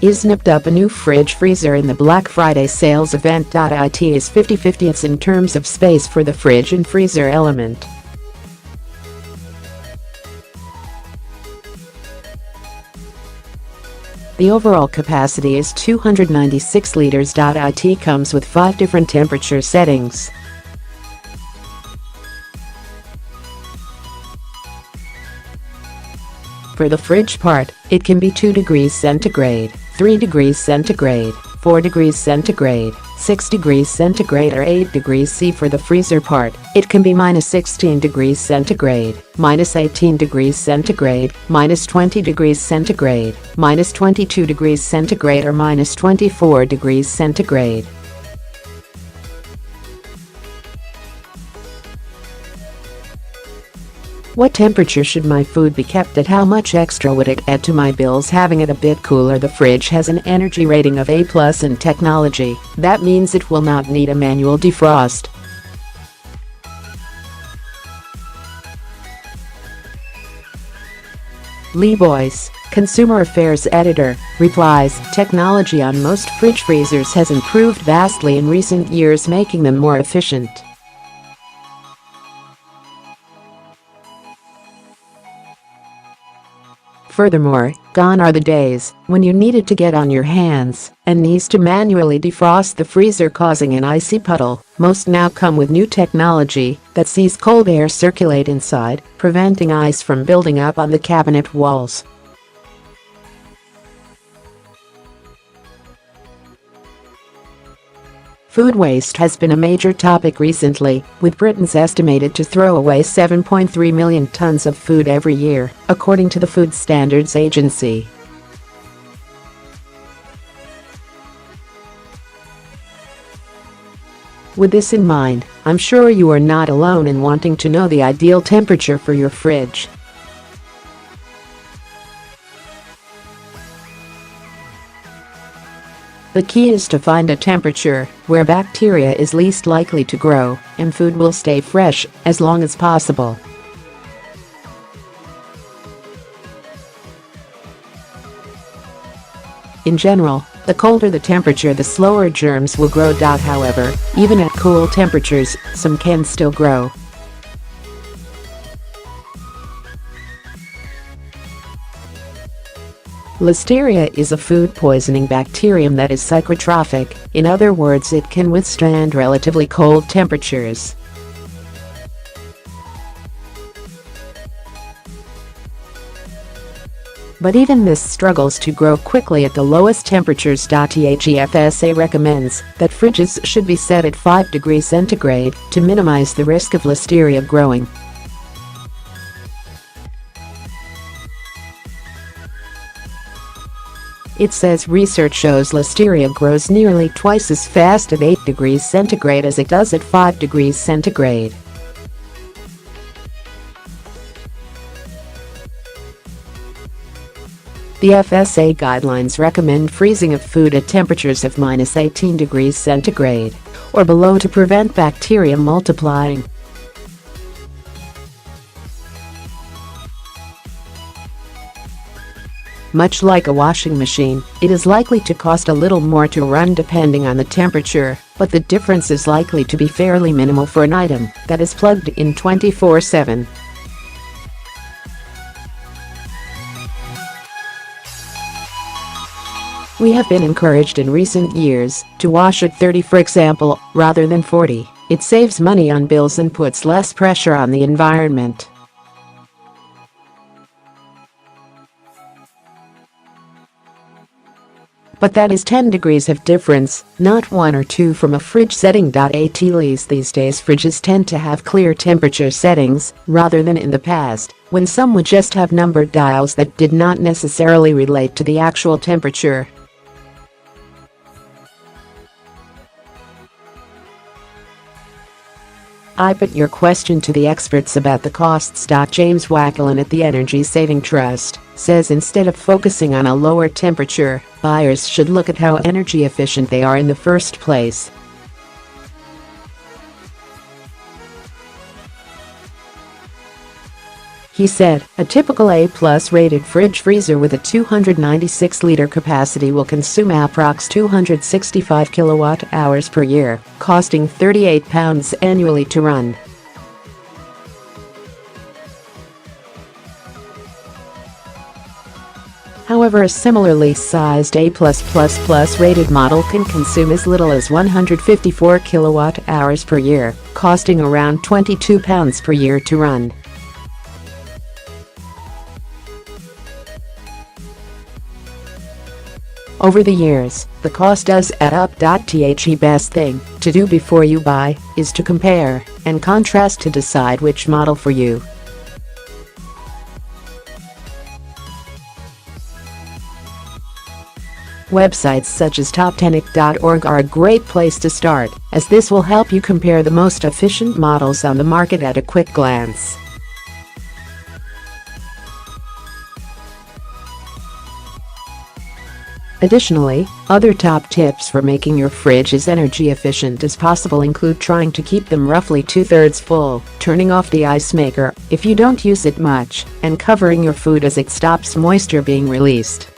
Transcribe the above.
Is nipped up a new fridge freezer in the Black Friday sales event.It is 50/50 in terms of space for the fridge and freezer element. The overall capacity is 296 litres.It comes with 5 different temperature settings. For the fridge part, it can be 2 degrees centigrade, 3 degrees centigrade, 4 degrees centigrade, 6 degrees centigrade or 8 degrees C. For the freezer part, it can be -16 degrees centigrade, -18 degrees centigrade, -20 degrees centigrade, -22 degrees centigrade or -24 degrees centigrade. What temperature should my food be kept at? How much extra would it add to my bills having it a bit cooler? The fridge has an energy rating of A+ in Techcology. That means it will not need a manual defrost. Lee Boyce, Consumer Affairs Editor, replies, technology on most fridge freezers has improved vastly in recent years, making them more efficient. Furthermore, gone are the days when you needed to get on your hands and knees to manually defrost the freezer, causing an icy puddle. Most now come with new technology that sees cold air circulate inside, preventing ice from building up on the cabinet walls. Food waste has been a major topic recently, with Britons estimated to throw away 7.3 million tons of food every year, according to the Food Standards Agency. With this in mind, I'm sure you are not alone in wanting to know the ideal temperature for your fridge. The key is to find a temperature where bacteria is least likely to grow and food will stay fresh as long as possible. In general, the colder the temperature, the slower germs will grow. However, even at cool temperatures, some can still grow. Listeria is a food poisoning bacterium that is psychrotrophic. In other words, it can withstand relatively cold temperatures. But even this struggles to grow quickly at the lowest temperatures. The FSA recommends that fridges should be set at 5 degrees centigrade to minimize the risk of listeria growing. It says research shows listeria grows nearly twice as fast at 8 degrees centigrade as it does at 5 degrees centigrade. The FSA guidelines recommend freezing of food at temperatures of -18 degrees centigrade or below to prevent bacterium multiplying. Much like a washing machine, it is likely to cost a little more to run depending on the temperature, but the difference is likely to be fairly minimal for an item that is plugged in 24/7. We have been encouraged in recent years to wash at 30, for example, rather than 40. It saves money on bills and puts less pressure on the environment. But that is 10 degrees of difference, not 1 or 2 from a fridge setting.At. These days fridges tend to have clear temperature settings, rather than in the past, when some would just have numbered dials that did not necessarily relate to the actual temperature. I put your question to the experts about the costs.James. Wakelin at the Energy Saving Trust says instead of focusing on a lower temperature, buyers should look at how energy efficient they are in the first place. He said, a typical A+ rated fridge freezer with a 296-liter capacity will consume approx 265 kilowatt-hours per year, costing £38 annually to run. However, a similarly sized A++ rated model can consume as little as 154 kilowatt-hours per year, costing around £22 per year to run. Over the years, the costs.The best thing to do before you buy is to compare and contrast to decide which model for you. Websites such as top10ic.org are a great place to start, as this will help you compare the most efficient models on the market at a quick glance. Additionally, other top tips for making your fridge as energy efficient as possible include trying to keep them roughly 2/3 full, turning off the ice maker if you don't use it much, and covering your food as it stops moisture being released.